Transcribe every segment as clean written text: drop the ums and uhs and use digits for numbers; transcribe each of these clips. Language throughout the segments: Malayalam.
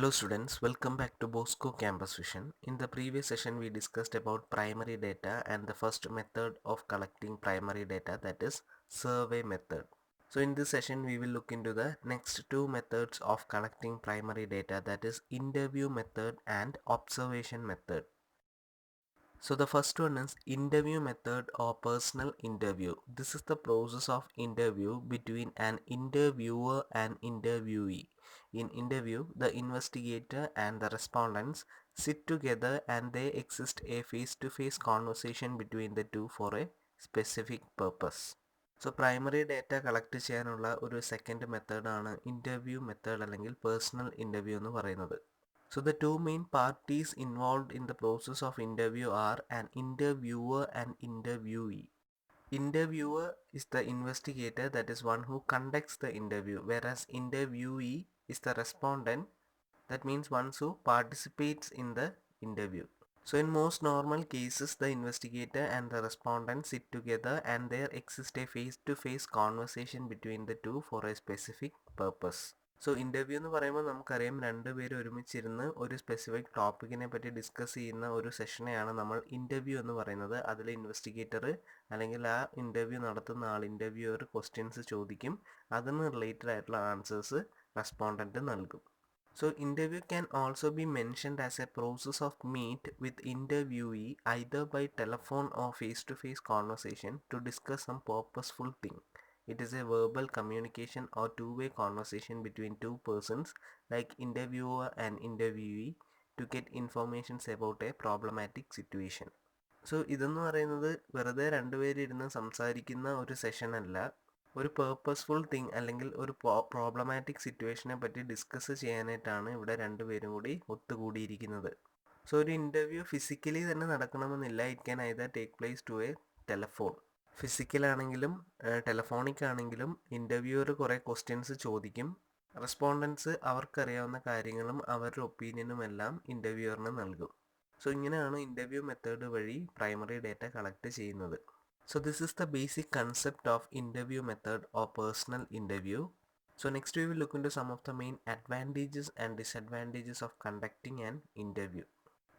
Hello students, welcome back to Bosco Campus Vision. In the previous session we discussed about primary data and the first method of collecting primary data, that is survey method. So in this session we will look into the next two methods of collecting primary data, that is interview method and observation method. So the first one is interview method or personal interview. This is the process of interview between an interviewer and interviewee. In interview, the investigator and the respondents sit together and they exist a face-to-face conversation between the two for a specific purpose. So primary data collect ചെയ്യാനുള്ള ഒരു സെക്കൻഡ് മെത്തേഡാണ് ഇൻ്റർവ്യൂ മെത്തേഡ് അല്ലെങ്കിൽ പേഴ്സണൽ ഇൻ്റർവ്യൂ എന്ന് പറയുന്നത്. So the two main parties involved in the process of interview are an interviewer and interviewee. Interviewer is the investigator, that is one who conducts the interview, whereas interviewee is the respondent, that means one who participates in the interview. So in most normal cases, the investigator and the respondent sit together and there exists a face-to-face conversation between the two for a specific purpose. So interview എന്ന് പറയുമ്പോൾ നമുക്കറിയാം രണ്ടുപേരും ഒരുമിച്ചിരുന്ന് ഒരു സ്പെസിഫിക് ടോപ്പിക്കിനെ പറ്റി ഡിസ്കസ് ചെയ്യുന്ന ഒരു സെഷനെയാണ് നമ്മൾ ഇൻ്റർവ്യൂ എന്ന് പറയുന്നത്. അതിൽ ഇൻവെസ്റ്റിഗേറ്റർ അല്ലെങ്കിൽ ആ ഇൻ്റർവ്യൂ നടത്തുന്ന ആൾ ഇൻ്റർവ്യൂവർ ക്വസ്റ്റ്യൻസ് ചോദിക്കും, അതിന് റിലേറ്റഡ് ആയിട്ടുള്ള ആൻസേഴ്സ് റെസ്പോണ്ടൻറ്റ് നൽകും. So interview can also be mentioned as a process of meet with interviewee either by telephone or face-to-face conversation to discuss some purposeful thing. It is a verbal communication or two-way conversation between two persons like interviewer and interviewee to get information about a problematic situation. So ഇതെന്ന് പറയുന്നത് വെറുതെ രണ്ടുപേരിരുന്ന് സംസാരിക്കുന്ന ഒരു സെഷൻ അല്ല, ഒരു പേർപ്പസ്ഫുൾ തിങ് അല്ലെങ്കിൽ ഒരു പ്രോബ്ലമാറ്റിക് സിറ്റുവേഷനെ പറ്റി ഡിസ്കസ് ചെയ്യാനായിട്ടാണ് ഇവിടെ രണ്ടുപേരും കൂടി ഒത്തുകൂടിയിരിക്കുന്നത്. സോ ഒരു ഇൻ്റർവ്യൂ ഫിസിക്കലി തന്നെ നടക്കണമെന്നില്ല. It can either take place to a telephone. ഫിസിക്കലാണെങ്കിലും ടെലഫോണിക് ആണെങ്കിലും ഇൻ്റർവ്യൂവർ കുറേ ക്വസ്റ്റ്യൻസ് ചോദിക്കും. റെസ്പോണ്ടൻസ് അവർക്കറിയാവുന്ന കാര്യങ്ങളും അവരുടെ ഒപ്പീനിയനും എല്ലാം ഇൻ്റർവ്യൂവറിന് നൽകും. സോ ഇങ്ങനെയാണ് ഇൻ്റർവ്യൂ മെത്തേഡ് വഴി പ്രൈമറി ഡാറ്റ കളക്ട് ചെയ്യുന്നത്. So this is the basic concept of interview method or personal interview. So next we will look into some of the main advantages and disadvantages of conducting an interview.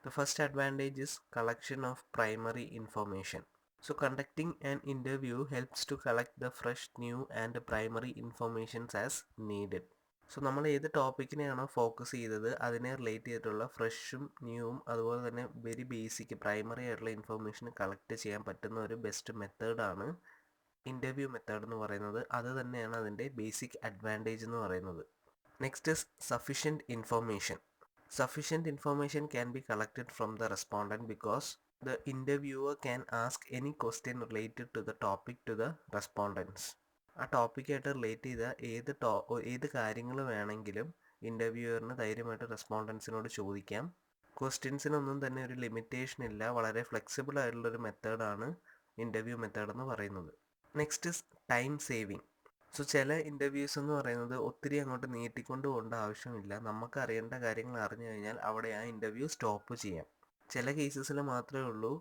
The first advantage is collection of primary information. So conducting an interview helps to collect the fresh, new and primary informations as needed. So നമ്മൾ ഏത് ടോപ്പിക്കിനെയാണോ ഫോക്കസ് ചെയ്തത് അതിനെ റിലേറ്റ് ചെയ്തിട്ടുള്ള ഫ്രഷും ന്യൂവും അതുപോലെ തന്നെ വെരി ബേസിക് പ്രൈമറി ആയിട്ടുള്ള ഇൻഫർമേഷൻ കളക്ട് ചെയ്യാൻ പറ്റുന്ന ഒരു ബെസ്റ്റ് മെത്തേഡാണ് ഇൻ്റർവ്യൂ മെത്തേഡ് എന്ന് പറയുന്നത്. അത് തന്നെയാണ് അതിൻ്റെ ബേസിക് അഡ്വാൻറ്റേജ് എന്ന് പറയുന്നത്. Next is sufficient information. Sufficient information can be collected from the respondent because the interviewer can ask any question related to the topic to the respondents. ആ ടോപ്പിക്കായിട്ട് റിലേറ്റ് ചെയ്ത ഏത് കാര്യങ്ങൾ വേണമെങ്കിലും ഇൻ്റർവ്യൂവറിന് ധൈര്യമായിട്ട് റെസ്പോണ്ടൻസിനോട് ചോദിക്കാം. ക്വസ്റ്റ്യൻസിനൊന്നും തന്നെ ഒരു ലിമിറ്റേഷൻ ഇല്ല. വളരെ ഫ്ലെക്സിബിൾ ആയിട്ടുള്ളൊരു മെത്തേഡാണ് ഇൻ്റർവ്യൂ മെത്തേഡ് എന്ന് പറയുന്നത്. Next is time saving. So ചില ഇൻ്റർവ്യൂസ് എന്ന് പറയുന്നത് ഒത്തിരി അങ്ങോട്ട് നീട്ടിക്കൊണ്ട് പോകേണ്ട ആവശ്യമില്ല. നമുക്ക് അറിയേണ്ട കാര്യങ്ങൾ അറിഞ്ഞു കഴിഞ്ഞാൽ അവിടെ ആ ഇൻ്റർവ്യൂ സ്റ്റോപ്പ് ചെയ്യാം. ചില കേസസിൽ മാത്രമേ ഉള്ളൂ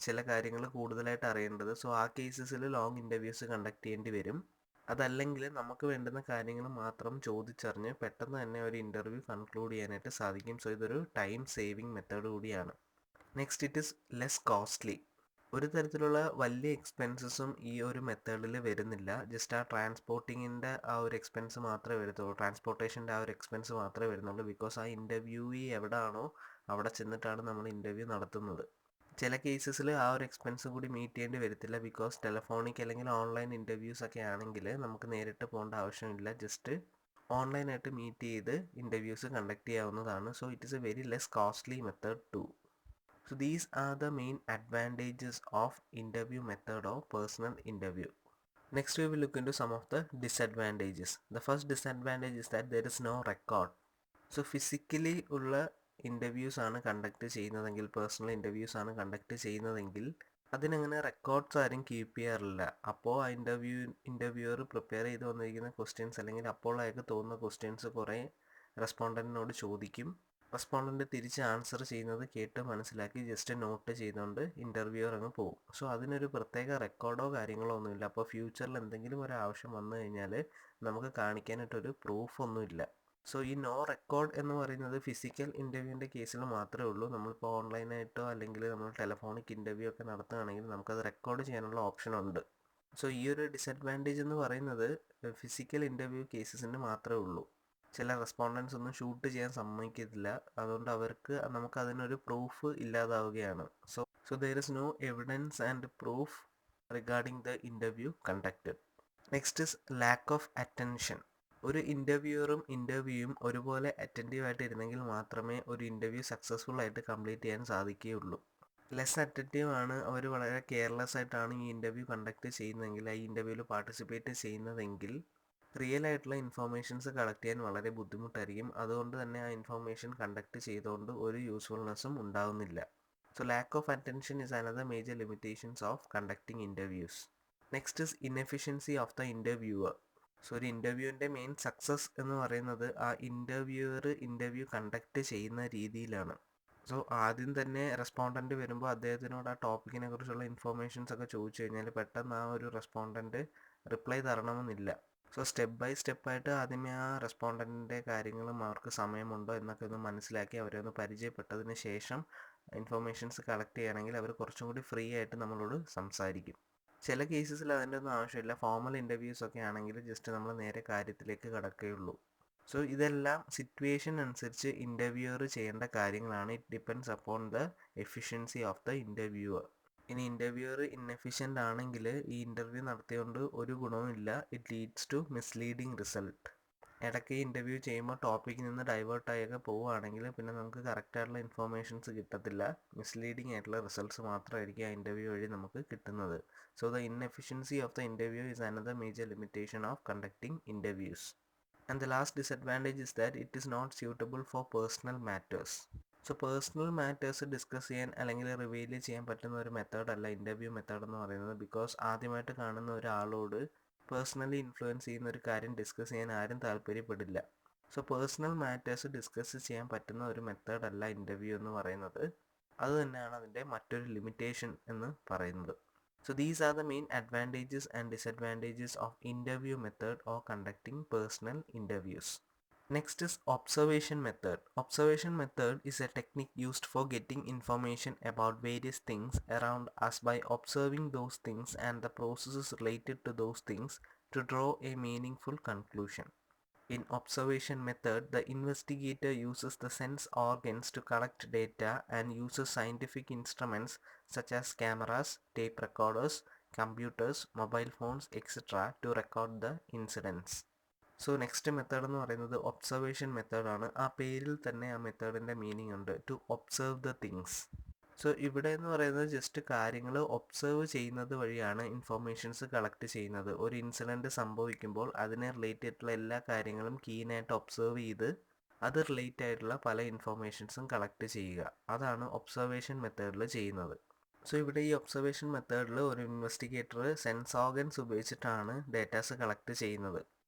ചില കാര്യങ്ങൾ കൂടുതലായിട്ട് അറിയേണ്ടത്. സോ ആ കേസസിൽ ലോങ് ഇൻ്റർവ്യൂസ് കണ്ടക്ട് ചെയ്യേണ്ടി വരും. അതല്ലെങ്കിൽ നമുക്ക് വേണ്ടുന്ന കാര്യങ്ങൾ മാത്രം ചോദിച്ചറിഞ്ഞ് പെട്ടെന്ന് തന്നെ ഒരു ഇൻ്റർവ്യൂ കൺക്ലൂഡ് ചെയ്യാനായിട്ട് സാധിക്കും. സോ ഇതൊരു ടൈം സേവിങ് മെത്തേഡ് കൂടിയാണ്. Next it is less costly. ഒരു തരത്തിലുള്ള വലിയ എക്സ്പെൻസസും ഈ ഒരു മെത്തേഡിൽ വരുന്നില്ല. ജസ്റ്റ് ആ ട്രാൻസ്പോർട്ടിങ്ങിൻ്റെ ആ ഒരു എക്സ്പെൻസ് മാത്രമേ വരത്തുള്ളൂ. ട്രാൻസ്പോർട്ടേഷൻ്റെ ആ ഒരു എക്സ്പെൻസ് മാത്രമേ വരുന്നുള്ളൂ. ബിക്കോസ് ആ ഇൻ്റർവ്യൂവി എവിടെയാണോ അവിടെ ചെന്നിട്ടാണ് നമ്മൾ ഇൻ്റർവ്യൂ നടത്തുന്നത്. ചില കേസസിൽ ആ ഒരു എക്സ്പെൻസ് കൂടി മീറ്റ് ചെയ്യേണ്ടി വരത്തില്ല. ബിക്കോസ് ടെലഫോണിക് അല്ലെങ്കിൽ ഓൺലൈൻ ഇൻ്റർവ്യൂസ് ഒക്കെ ആണെങ്കിൽ നമുക്ക് നേരിട്ട് പോകേണ്ട ആവശ്യമില്ല. ജസ്റ്റ് ഓൺലൈനായിട്ട് മീറ്റ് ചെയ്ത് ഇൻ്റർവ്യൂസ് കണ്ടക്ട് ചെയ്യാവുന്നതാണ്. So it is a very less costly method too. So these are the main advantages of interview method or personal interview. Next we will look into some of the disadvantages. The first disadvantage is that there is no record. So physically ഉള്ള ഇൻ്റർവ്യൂസ് ആണ് കണ്ടക്ട് ചെയ്യുന്നതെങ്കിൽ, പേഴ്സണൽ ഇൻ്റർവ്യൂസ് ആണ് കണ്ടക്ട് ചെയ്യുന്നതെങ്കിൽ അതിനങ്ങനെ റെക്കോർഡ്സ് ആരും കീപ്പ് ചെയ്യാറില്ല. അപ്പോൾ ആ ഇൻ്റർവ്യൂവർ പ്രിപ്പയർ ചെയ്ത് വന്നിരിക്കുന്ന ക്വസ്റ്റ്യൻസ് അല്ലെങ്കിൽ അപ്പോൾ അയാൾക്ക് തോന്നുന്ന ക്വസ്റ്റ്യൻസ് കുറേ റെസ്പോണ്ടൻറ്റിനോട് ചോദിക്കും. റെസ്പോണ്ടൻ്റ് തിരിച്ച് ആൻസർ ചെയ്യുന്നത് കേട്ട് മനസ്സിലാക്കി ജസ്റ്റ് നോട്ട് ചെയ്തുകൊണ്ട് ഇൻ്റർവ്യൂവർ അങ്ങ് പോകും. സോ അതിനൊരു പ്രത്യേക റെക്കോർഡോ കാര്യങ്ങളോ ഒന്നുമില്ല. അപ്പോൾ ഫ്യൂച്ചറിൽ എന്തെങ്കിലും ഒരു ആവശ്യം വന്നു കഴിഞ്ഞാൽ നമുക്ക് കാണിക്കാനായിട്ടൊരു പ്രൂഫ് ഒന്നുമില്ല. സോ ഈ നോ റെക്കോർഡ് എന്ന് പറയുന്നത് ഫിസിക്കൽ ഇൻ്റർവ്യൂവിൻ്റെ കേസിൽ മാത്രമേ ഉള്ളൂ. നമ്മളിപ്പോൾ ഓൺലൈനായിട്ടോ അല്ലെങ്കിൽ നമ്മൾ ടെലഫോണിക് ഇൻ്റർവ്യൂ ഒക്കെ നടത്തുകയാണെങ്കിൽ നമുക്കത് റെക്കോർഡ് ചെയ്യാനുള്ള ഓപ്ഷൻ ഉണ്ട്. സോ ഈ ഒരു ഡിസഡ്വാൻറ്റേജ് എന്ന് പറയുന്നത് ഫിസിക്കൽ ഇൻ്റർവ്യൂ കേസസിന് മാത്രമേ ഉള്ളൂ. ചില റെസ്പോണ്ടൻസ് ഒന്നും ഷൂട്ട് ചെയ്യാൻ സമ്മതിക്കത്തില്ല. അതുകൊണ്ട് അവർക്ക് നമുക്ക് അതിനൊരു പ്രൂഫ് ഇല്ലാതാവുകയാണ്. So there is no evidence and proof regarding the interview conducted. Next is lack of attention. ഒരു ഇൻ്റർവ്യൂവറും ഇൻ്റർവ്യൂയും ഒരുപോലെ അറ്റൻറ്റീവായിട്ട് ഇരുന്നെങ്കിൽ മാത്രമേ ഒരു ഇൻ്റർവ്യൂ സക്സസ്ഫുൾ ആയിട്ട് കംപ്ലീറ്റ് ചെയ്യാൻ സാധിക്കുകയുള്ളൂ. ലെസ് അറ്റൻറ്റീവ് ആണ്, അവർ വളരെ കെയർലെസ് ആയിട്ടാണ് ഈ ഇൻ്റർവ്യൂ കണ്ടക്ട് ചെയ്യുന്നതെങ്കിൽ, ആ ഇൻ്റർവ്യൂവിൽ പാർട്ടിസിപ്പേറ്റ് ചെയ്യുന്നതെങ്കിൽ റിയൽ ആയിട്ടുള്ള ഇൻഫോർമേഷൻസ് കളക്ട് ചെയ്യാൻ വളരെ ബുദ്ധിമുട്ടായിരിക്കും. അതുകൊണ്ട് തന്നെ ആ ഇൻഫോർമേഷൻ കണ്ടക്ട് ചെയ്തുകൊണ്ട് ഒരു യൂസ്ഫുൾനെസ്സും ഉണ്ടാവുന്നില്ല. So lakh of attention is another major limitations of conducting interviews. Next is inefficiency of the interviewer. So ഒരു ഇൻ്റർവ്യൂവിൻ്റെ മെയിൻ സക്സസ് എന്ന് പറയുന്നത് ആ ഇൻ്റർവ്യൂവർ ഇൻ്റർവ്യൂ കണ്ടക്ട് ചെയ്യുന്ന രീതിയിലാണ്. സോ ആദ്യം തന്നെ റെസ്പോണ്ടൻ്റ് വരുമ്പോൾ അദ്ദേഹത്തിനോട് ആ ടോപ്പിക്കിനെ കുറിച്ചുള്ള ഇൻഫോർമേഷൻസ് ഒക്കെ ചോദിച്ചു കഴിഞ്ഞാൽ പെട്ടെന്ന് ആ ഒരു റെസ്പോണ്ടൻ്റ് റിപ്ലൈ തരണമെന്നില്ല. സോ സ്റ്റെപ്പ് ബൈ സ്റ്റെപ്പായിട്ട് ആദ്യമേ ആ റെസ്പോണ്ടൻറ്റിൻ്റെ കാര്യങ്ങളും അവർക്ക് സമയമുണ്ടോ എന്നൊക്കെ ഒന്ന് മനസ്സിലാക്കി അവരെ ഒന്ന് പരിചയപ്പെട്ടതിന് ശേഷം ഇൻഫോർമേഷൻസ് കളക്ട് ചെയ്യുകയാണെങ്കിൽ അവർ കുറച്ചും കൂടി ഫ്രീ ആയിട്ട് നമ്മളോട് സംസാരിക്കും. ചില കേസസിൽ അതിൻ്റെ ഒന്നും ആവശ്യമില്ല. ഫോർമൽ ഇൻ്റർവ്യൂസ് ഒക്കെ ആണെങ്കിൽ ജസ്റ്റ് നമ്മൾ നേരെ കാര്യത്തിലേക്ക് കടക്കുകയുള്ളൂ. സോ ഇതെല്ലാം സിറ്റുവേഷൻ അനുസരിച്ച് ഇൻ്റർവ്യൂവർ ചെയ്യേണ്ട കാര്യങ്ങളാണ്. It depends upon the efficiency of the interviewer. ഇനി ഇൻ്റർവ്യൂവർ ഇൻഎഫിഷ്യൻ്റ് ആണെങ്കിൽ ഈ ഇൻ്റർവ്യൂ നടത്തിയതുകൊണ്ട് ഒരു ഗുണവും ഇല്ല. It leads to misleading result. ഇടയ്ക്ക് ഇൻ്റർവ്യൂ ചെയ്യുമ്പോൾ ടോപ്പിക്കിൽ നിന്ന് ഡൈവേർട്ടായൊക്കെ പോവുകയാണെങ്കിൽ പിന്നെ നമുക്ക് കറക്റ്റായിട്ടുള്ള ഇൻഫോർമേഷൻസ് കിട്ടത്തില്ല. മിസ്ലീഡിങ് ആയിട്ടുള്ള റിസൾട്ട്സ് മാത്രമായിരിക്കും ആ ഇൻ്റർവ്യൂ വഴി നമുക്ക് കിട്ടുന്നത്. So the inefficiency of the interview is another major limitation of conducting interviews. And the last disadvantage is that it is not suitable for personal matters. So personal matters discuss ചെയ്യാൻ അല്ലെങ്കിൽ റിവീൽ ചെയ്യാൻ പറ്റുന്ന ഒരു മെത്തേഡല്ല ഇൻ്റർവ്യൂ മെത്തേഡ് എന്ന് പറയുന്നത്. ബിക്കോസ് ആദ്യമായിട്ട് കാണുന്ന ഒരാളോട് പേഴ്സണലി ഇൻഫ്ലുവൻസ് ചെയ്യുന്ന ഒരു കാര്യം ഡിസ്കസ് ചെയ്യാൻ ആരും താല്പര്യപ്പെടില്ല. സോ പേഴ്സണൽ മാറ്റേഴ്സ് ഡിസ്കസ് ചെയ്യാൻ പറ്റുന്ന ഒരു മെത്തേഡല്ല ഇൻ്റർവ്യൂ എന്ന് പറയുന്നത്. അത് തന്നെയാണ് അതിൻ്റെ മറ്റൊരു ലിമിറ്റേഷൻ എന്ന് പറയുന്നത്. So these are the main advantages and disadvantages of interview method or conducting personal interviews. Next is observation method. Observation method is a technique used for getting information about various things around us by observing those things and the processes related to those things to draw a meaningful conclusion. In observation method, the investigator uses the sense organs to collect data and uses scientific instruments such as cameras, tape recorders, computers, mobile phones, etc. to record the incidents. So next method എന്ന് പറയുന്നത് ഒബ്സർവേഷൻ മെത്തേഡാണ്. ആ പേരിൽ തന്നെ ആ മെത്തേഡിൻ്റെ മീനിങ് ഉണ്ട്, to observe the things. So ഇവിടെ എന്ന് പറയുന്നത് ജസ്റ്റ് കാര്യങ്ങൾ ഒബ്സർവ് ചെയ്യുന്നത് വഴിയാണ് ഇൻഫോർമേഷൻസ് കളക്ട് ചെയ്യുന്നത്. ഒരു ഇൻസിഡൻറ്റ് സംഭവിക്കുമ്പോൾ അതിനെ റിലേറ്റ് ആയിട്ടുള്ള എല്ലാ കാര്യങ്ങളും കീനായിട്ട് ഒബ്സർവ് ചെയ്ത് അത് റിലേറ്റ് ആയിട്ടുള്ള പല ഇൻഫോർമേഷൻസും കളക്ട് ചെയ്യുക. അതാണ് ഒബ്സർവേഷൻ മെത്തേഡിൽ ചെയ്യുന്നത്. സോ ഇവിടെ ഈ ഒബ്സർവേഷൻ മെത്തേഡിൽ ഒരു ഇൻവെസ്റ്റിഗേറ്റർ സെൻസ് ഓർഗൻസ് ഉപയോഗിച്ചിട്ടാണ് ഡേറ്റാസ് കളക്ട് ചെയ്യുന്നത്.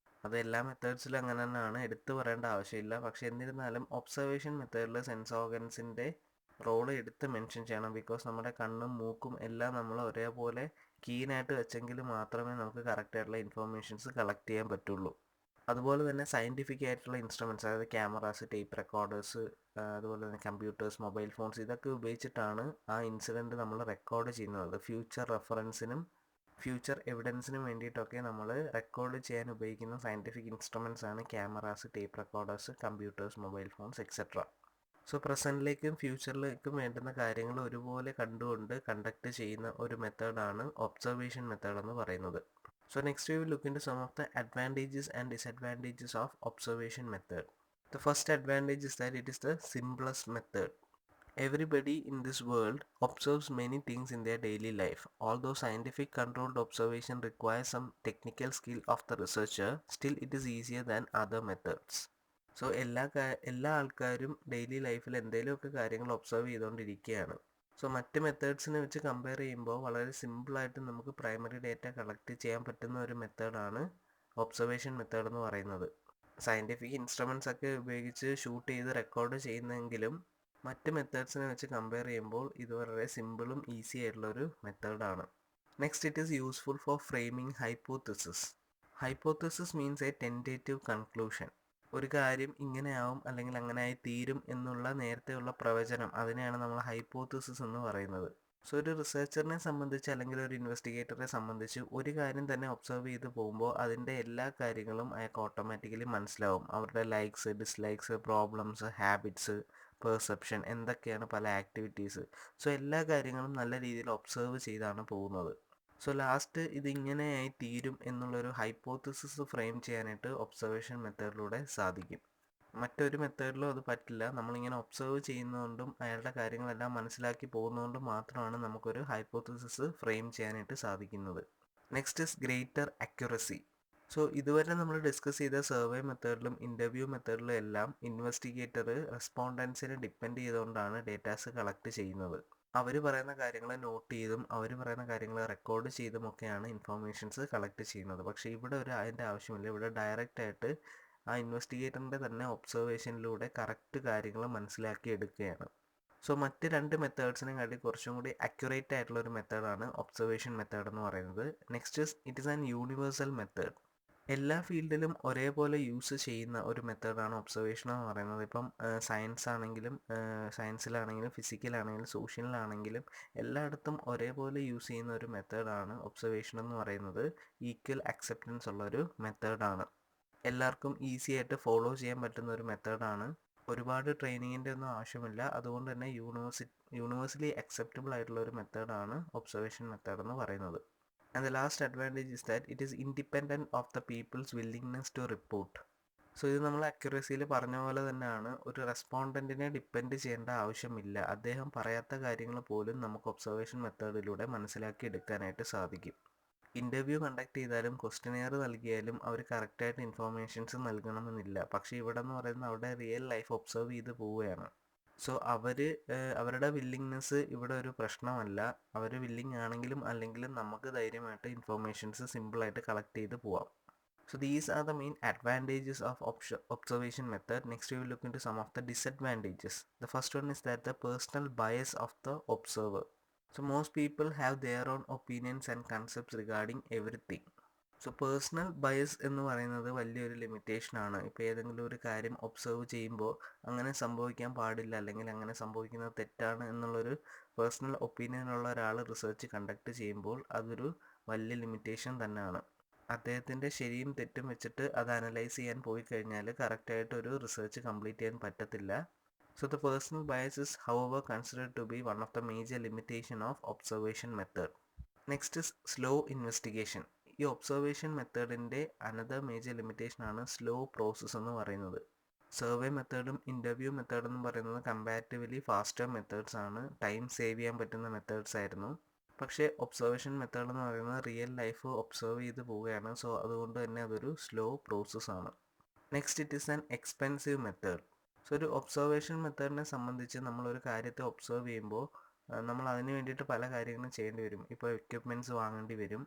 അത് എല്ലാ മെത്തേഡ്സിലും അങ്ങനെ തന്നെയാണ്, എടുത്തു പറയേണ്ട ആവശ്യമില്ല. പക്ഷെ എന്നിരുന്നാലും ഒബ്സർവേഷൻ മെത്തേഡിൽ സെൻസ് ഓർഗൻസിൻ്റെ റോള് എടുത്ത് മെൻഷൻ ചെയ്യണം. ബിക്കോസ് നമ്മുടെ കണ്ണും മൂക്കും എല്ലാം നമ്മൾ ഒരേപോലെ കീനായിട്ട് വെച്ചെങ്കിൽ മാത്രമേ നമുക്ക് കറക്റ്റായിട്ടുള്ള ഇൻഫോർമേഷൻസ് കളക്ട് ചെയ്യാൻ പറ്റുള്ളൂ. അതുപോലെ തന്നെ സയൻറ്റിഫിക് ആയിട്ടുള്ള ഇൻസ്ട്രുമെൻറ്റ്സ്, അതായത് ക്യാമറാസ്, ടേപ്പ് റെക്കോർഡേഴ്സ്, അതുപോലെ തന്നെ കമ്പ്യൂട്ടേഴ്സ്, മൊബൈൽ ഫോൺസ്, ഇതൊക്കെ ഉപയോഗിച്ചിട്ടാണ് ആ ഇൻസിഡൻറ്റ് നമ്മൾ റെക്കോർഡ് ചെയ്യുന്നത്. ഫ്യൂച്ചർ റെഫറൻസിനും ഫ്യൂച്ചർ എവിഡൻസിനും വേണ്ടിയിട്ടൊക്കെ നമ്മൾ റെക്കോർഡ് ചെയ്യാൻ ഉപയോഗിക്കുന്ന സയൻറ്റിഫിക് ഇൻസ്ട്രുമെൻറ്റ്സ് ആണ് cameras, tape recorders, computers, mobile phones, etcetera. So പ്രസൻറ്റിലേക്കും ഫ്യൂച്ചറിലേക്കും വേണ്ടുന്ന കാര്യങ്ങൾ ഒരുപോലെ കണ്ടുകൊണ്ട് കണ്ടക്ട് ചെയ്യുന്ന ഒരു മെത്തേഡാണ് ഒബ്സർവേഷൻ മെത്തേഡ് എന്ന് പറയുന്നത്. So next we will look into some of the advantages and disadvantages of observation method. The first advantage is that it is the simplest method. Everybody in this world observes many things in their daily life. Although scientific controlled observation requires some technical skill of the researcher, still it is easier than other methods. So എല്ലാ ആൾക്കാരും ഡെയിലി ലൈഫിൽ എന്തെങ്കിലുമൊക്കെ കാര്യങ്ങൾ ഒബ്സർവ് ചെയ്തുകൊണ്ടിരിക്കുകയാണ്. സോ മറ്റ് മെത്തേഡ്സിനെ വെച്ച് കമ്പയർ ചെയ്യുമ്പോൾ വളരെ സിമ്പിളായിട്ട് നമുക്ക് പ്രൈമറി ഡേറ്റ കളക്ട് ചെയ്യാൻ പറ്റുന്ന ഒരു മെത്തേഡാണ് ഒബ്സർവേഷൻ മെത്തേഡ് എന്ന് പറയുന്നത്. സയൻറ്റിഫിക് ഇൻസ്ട്രുമെൻറ്റ്സ് ഒക്കെ ഉപയോഗിച്ച് ഷൂട്ട് ചെയ്ത് റെക്കോർഡ് ചെയ്യുന്നെങ്കിലും മറ്റ് മെത്തേഡ്സിനെ വെച്ച് കമ്പയർ ചെയ്യുമ്പോൾ ഇത് വളരെ സിമ്പിളും ഈസി ആയിട്ടുള്ളൊരു മെത്തേഡാണ്. Next, it is useful for framing hypothesis. Hypothesis means A tentative conclusion. ഒരു കാര്യം ഇങ്ങനെയാവും അല്ലെങ്കിൽ അങ്ങനെയായി തീരും എന്നുള്ള നേരത്തെയുള്ള പ്രവചനം, അതിനെയാണ് നമ്മൾ ഹൈപ്പോത്തിസിസ് എന്ന് പറയുന്നത്. സോ ഒരു റിസർച്ചറിനെ സംബന്ധിച്ച് അല്ലെങ്കിൽ ഒരു ഇൻവെസ്റ്റിഗേറ്ററെ സംബന്ധിച്ച് ഒരു കാര്യം തന്നെ ഒബ്സർവ് ചെയ്ത് പോകുമ്പോൾ അതിൻ്റെ എല്ലാ കാര്യങ്ങളും അയാൾക്ക് ഓട്ടോമാറ്റിക്കലി മനസ്സിലാവും. അവരുടെ likes, dislikes, problems, habits, perception, എന്തൊക്കെയാണ് പല ആക്ടിവിറ്റീസ്. സോ എല്ലാ കാര്യങ്ങളും നല്ല രീതിയിൽ ഒബ്സർവ് ചെയ്താണ് പോകുന്നത്. സോ ലാസ്റ്റ് ഇതിങ്ങനെയായി തീരും എന്നുള്ളൊരു ഹൈപ്പോത്തിസിസ് ഫ്രെയിം ചെയ്യാനായിട്ട് ഒബ്സർവേഷൻ മെത്തേഡിലൂടെ സാധിക്കും. മറ്റൊരു മെത്തേഡിലും അത് പറ്റില്ല. നമ്മളിങ്ങനെ ഒബ്സർവ് ചെയ്യുന്നതുകൊണ്ടും അയാളുടെ കാര്യങ്ങളെല്ലാം മനസ്സിലാക്കി പോകുന്നതുകൊണ്ടും മാത്രമാണ് നമുക്കൊരു ഹൈപ്പോത്തിസിസ് ഫ്രെയിം ചെയ്യാനായിട്ട് സാധിക്കുന്നത്. Next is greater accuracy. So ഇതുവരെ നമ്മൾ ഡിസ്കസ് ചെയ്ത സർവേ മെത്തേഡിലും ഇൻ്റർവ്യൂ മെത്തേഡിലും എല്ലാം ഇൻവെസ്റ്റിഗേറ്റർ റെസ്പോണ്ടൻസിനെ ഡിപ്പെൻഡ് ചെയ്തുകൊണ്ടാണ് ഡേറ്റാസ് കളക്ട് ചെയ്യുന്നത്. അവർ പറയുന്ന കാര്യങ്ങൾ നോട്ട് ചെയ്തും അവർ പറയുന്ന കാര്യങ്ങൾ റെക്കോർഡ് ചെയ്തും ഒക്കെയാണ് ഇൻഫോർമേഷൻസ് കളക്ട് ചെയ്യുന്നത്. പക്ഷേ ഇവിടെ അതിൻ്റെ ആവശ്യമില്ല. ഇവിടെ ഡയറക്റ്റ് ആയിട്ട് ആ ഇൻവെസ്റ്റിഗേറ്ററിൻ്റെ തന്നെ ഒബ്സർവേഷനിലൂടെ കറക്റ്റ് കാര്യങ്ങൾ മനസ്സിലാക്കി എടുക്കുകയാണ്. സോ മറ്റ് രണ്ട് മെത്തേഡ്സിനെ കാട്ടി കുറച്ചും കൂടി അക്യുറേറ്റ് ആയിട്ടുള്ള ഒരു മെത്തേഡാണ് ഒബ്സർവേഷൻ മെത്തേഡ് എന്ന് പറയുന്നത്. Next it is an universal method. എല്ലാ ഫീൽഡിലും ഒരേപോലെ യൂസ് ചെയ്യുന്ന ഒരു മെത്തേഡാണ് ഒബ്സർവേഷൻ എന്ന് പറയുന്നത്. ഇപ്പം സയൻസിലാണെങ്കിലും ഫിസിക്കലാണെങ്കിലും സോഷ്യലാണെങ്കിലും എല്ലായിടത്തും ഒരേപോലെ യൂസ് ചെയ്യുന്ന ഒരു മെത്തേഡാണ് ഒബ്സർവേഷൻ എന്ന് പറയുന്നത്. ഈക്വൽ അക്സെപ്റ്റൻസ് ഉള്ള ഒരു മെത്തേഡാണ്. എല്ലാവർക്കും ഈസി ആയിട്ട് ഫോളോ ചെയ്യാൻ പറ്റുന്ന ഒരു മെത്തേഡാണ്. ഒരുപാട് ട്രെയിനിങ്ങിൻ്റെ ഒന്നും ആവശ്യമില്ല. അതുകൊണ്ട് തന്നെ യൂണിവേഴ്സലി അക്സെപ്റ്റബിൾ ആയിട്ടുള്ള ഒരു മെത്തേഡാണ് ഒബ്സർവേഷൻ മെത്തേഡ് എന്ന് പറയുന്നത്. And the last advantage is that it is independent of the people's willingness to report. So ഇത് നമ്മൾ അക്യുറസിയിൽ പറഞ്ഞ പോലെ തന്നെയാണ്. ഒരു റെസ്പോണ്ടൻറ്റിനെ ഡിപ്പെൻഡ് ചെയ്യേണ്ട ആവശ്യമില്ല. അദ്ദേഹം പറയാത്ത കാര്യങ്ങൾ പോലും നമുക്ക് ഒബ്സർവേഷൻ മെത്തേഡിലൂടെ മനസ്സിലാക്കി എടുക്കാനായിട്ട് സാധിക്കും. ഇൻ്റർവ്യൂ കണ്ടക്ട് ചെയ്താലും ക്വസ്റ്റ്യനെയർ നൽകിയാലും അവർ കറക്റ്റായിട്ട് ഇൻഫോർമേഷൻസ് നൽകണമെന്നില്ല. പക്ഷേ ഇവിടെ എന്ന് പറയുന്നത് അവരുടെ റിയൽ ലൈഫ് ഒബ്സർവ് ചെയ്ത് പോവുകയാണ്. സോ അവരുടെ വില്ലിങ്നെസ് ഇവിടെ ഒരു പ്രശ്നമല്ല. അവർ വില്ലിങ് ആണെങ്കിലും അല്ലെങ്കിലും നമുക്ക് ധൈര്യമായിട്ട് ഇൻഫോർമേഷൻസ് സിമ്പിളായിട്ട് കളക്ട് ചെയ്ത് പോവാം. So these are the main advantages of observation method. Next we will look into some of the disadvantages. The first one is that the personal bias of the observer. So most people have their own opinions and concepts regarding everything. So personal bias എന്ന് പറയുന്നത് വലിയൊരു ലിമിറ്റേഷനാണ്. ഇപ്പോൾ ഏതെങ്കിലും ഒരു കാര്യം ഒബ്സർവ് ചെയ്യുമ്പോൾ അങ്ങനെ സംഭവിക്കാൻ പാടില്ല അല്ലെങ്കിൽ അങ്ങനെ സംഭവിക്കുന്നത് തെറ്റാണ് എന്നുള്ളൊരു പേഴ്സണൽ ഒപ്പീനിയനുള്ള ഒരാൾ റിസർച്ച് കണ്ടക്ട് ചെയ്യുമ്പോൾ അതൊരു വലിയ ലിമിറ്റേഷൻ തന്നെയാണ്. അദ്ദേഹത്തിൻ്റെ ശരിയും തെറ്റും വെച്ചിട്ട് അത് അനലൈസ് ചെയ്യാൻ പോയി കഴിഞ്ഞാൽ കറക്റ്റായിട്ടൊരു റിസർച്ച് കംപ്ലീറ്റ് ചെയ്യാൻ പറ്റത്തില്ല. So the personal bias is however considered to be one of the major limitation of observation method. Next is slow investigation. ഈ ഒബ്സർവേഷൻ മെത്തേഡിൻ്റെ അനദർ മേജർ ലിമിറ്റേഷനാണ് സ്ലോ പ്രോസസ്സ് എന്ന് പറയുന്നത്. സർവേ മെത്തേഡും ഇൻ്റർവ്യൂ മെത്തേഡും എന്ന് പറയുന്നത് കമ്പാരിറ്റീവ്ലി ഫാസ്റ്റർ മെത്തേഡ്സ് ആണ്. ടൈം സേവ് ചെയ്യാൻ പറ്റുന്ന മെത്തേഡ്സ് ആയിരുന്നു. പക്ഷേ ഒബ്സർവേഷൻ മെത്തേഡ് എന്ന് പറയുന്നത് റിയൽ ലൈഫ് ഒബ്സർവ് ചെയ്ത് പോവുകയാണ്. സോ അതുകൊണ്ട് തന്നെ അതൊരു സ്ലോ പ്രോസസ്സാണ്. Next it is an expensive method. So ഒരു ഒബ്സർവേഷൻ മെത്തേഡിനെ സംബന്ധിച്ച് നമ്മളൊരു കാര്യത്തെ ഒബ്സർവ് ചെയ്യുമ്പോൾ നമ്മൾ അതിന് വേണ്ടിയിട്ട് പല കാര്യങ്ങളും ചെയ്യേണ്ടി വരും. ഇപ്പോൾ എക്യുപ്മെൻറ്റ്സ് വാങ്ങേണ്ടി വരും,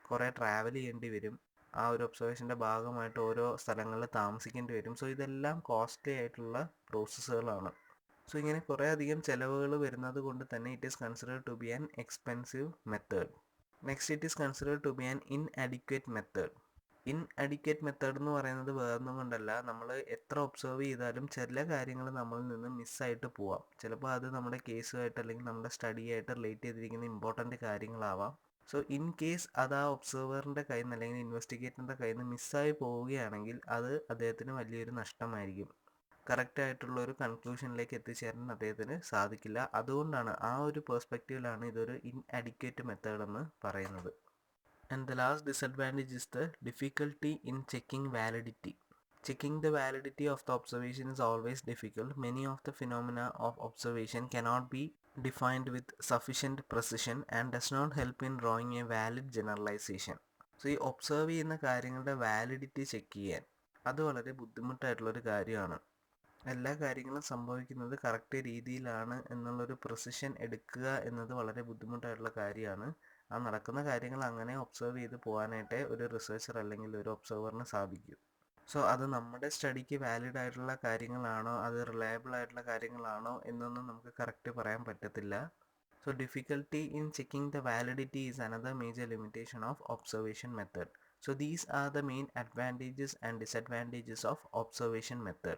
കുറേ ട്രാവൽ ചെയ്യേണ്ടി വരും, ആ ഒരു ഒബ്സർവേഷൻ്റെ ഭാഗമായിട്ട് ഓരോ സ്ഥലങ്ങളിൽ താമസിക്കേണ്ടി വരും. സോ ഇതെല്ലാം കോസ്റ്റ്ലി ആയിട്ടുള്ള പ്രോസസ്സുകളാണ്. സോ ഇങ്ങനെ കുറേ അധികം ചിലവുകൾ വരുന്നത് കൊണ്ട് തന്നെ it is considered to be an expensive method. Next it is considered to be an inadequate method. Inadequate method എന്ന് പറയുന്നത് വേറൊന്നും കൊണ്ടല്ല, നമ്മൾ എത്ര ഒബ്സർവ് ചെയ്താലും ചില കാര്യങ്ങൾ നമ്മളിൽ നിന്ന് മിസ്സായിട്ട് പോവാം. ചിലപ്പോൾ അത് നമ്മുടെ കേസുമായിട്ട് അല്ലെങ്കിൽ നമ്മുടെ സ്റ്റഡിയായിട്ട് റിലേറ്റ് ചെയ്തിരിക്കുന്ന ഇമ്പോർട്ടൻ്റ് കാര്യങ്ങളാവാം. സോ ഇൻ കേസ് അത് ആ ഒബ്സർവറിൻ്റെ കയ്യിൽ നിന്ന് അല്ലെങ്കിൽ ഇൻവെസ്റ്റിഗേറ്ററിൻ്റെ കയ്യിൽ നിന്ന് മിസ്സായി പോവുകയാണെങ്കിൽ അത് അദ്ദേഹത്തിന് വലിയൊരു നഷ്ടമായിരിക്കും. കറക്റ്റായിട്ടുള്ള ഒരു കൺക്ലൂഷനിലേക്ക് എത്തിച്ചേരാൻ അദ്ദേഹത്തിന് സാധിക്കില്ല. അതുകൊണ്ടാണ് ആ ഒരു പേഴ്സ്പെക്റ്റീവിലാണ് ഇതൊരു ഇൻഅഡിക്വേറ്റ് മെത്തേഡ് എന്ന് പറയുന്നത്. And the last disadvantage is the difficulty in checking validity. Checking the validity of the observation is always difficult. Many of the phenomena of observation cannot be defined with sufficient precision and does not help in drawing a valid generalization. So ഈ ഒബ്സർവ് ചെയ്യുന്ന കാര്യങ്ങളുടെ വാലിഡിറ്റി ചെക്ക് ചെയ്യാൻ അത് വളരെ ബുദ്ധിമുട്ടായിട്ടുള്ളൊരു കാര്യമാണ്. എല്ലാ കാര്യങ്ങളും സംഭവിക്കുന്നത് കറക്റ്റ് രീതിയിലാണ് എന്നുള്ളൊരു പ്രിസിഷൻ എടുക്കുക എന്നത് വളരെ ബുദ്ധിമുട്ടായിട്ടുള്ള കാര്യമാണ്. ആ നടക്കുന്ന കാര്യങ്ങൾ അങ്ങനെ ഒബ്സർവ് ചെയ്ത് പോകാനായിട്ട് ഒരു റിസർച്ചർ അല്ലെങ്കിൽ ഒരു ഒബ്സർവറിന് സാധിക്കും. സോ അത് നമ്മുടെ സ്റ്റഡിക്ക് വാലിഡ് ആയിട്ടുള്ള കാര്യങ്ങളാണോ അത് റിലയബിൾ ആയിട്ടുള്ള കാര്യങ്ങളാണോ എന്നൊന്നും നമുക്ക് കറക്റ്റ് പറയാൻ പറ്റത്തില്ല. So difficulty in checking the validity is another major limitation of observation method. So these are the main advantages and disadvantages of observation method.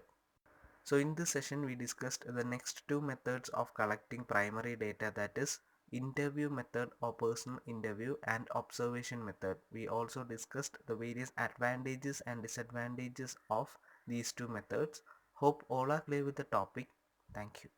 So in this session we discussed the next two methods of collecting primary data, that is interview method or personal interview and observation method. We also discussed the various advantages and disadvantages of these two methods. Hope all are clear with the topic. Thank you.